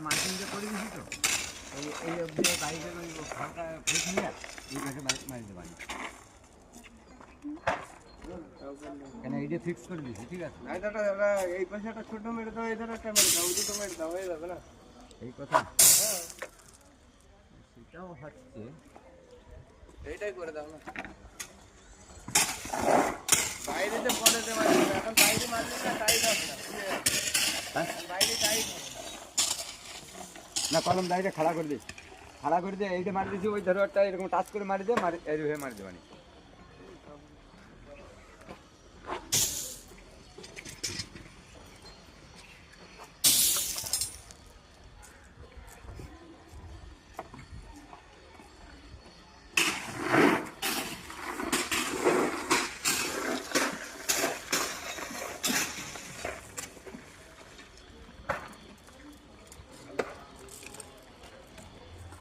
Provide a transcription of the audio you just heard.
মার্কিংটা করে দিছি তো এই অবধি বাইকের ওই হালকা ফেস নিয়ে এই পাশে মারি দেবো কেন এইটা ফিক্স করে দিছি ঠিক আছে এই পাশে একটা ছোট মেরে দাও এধারে একটা মেরে দাও দুটো মেরে দাও হয়ে যাবে না এই কথা সেটাও হচ্ছে এইটাই করে দাও না বাইরে যে পড়ে দে মারবে এখন বাইরে মারলে না টাইট হবে না বাইরে টাইট না কলম দাঁড়িয়ে খাড়া করে দিস খাড়া করে দিয়ে এইটা মারি দিয়েছি ওই ধরো একটা এরকম টাচ করে মারি দিয়ে এইভাবে মারি দেবানি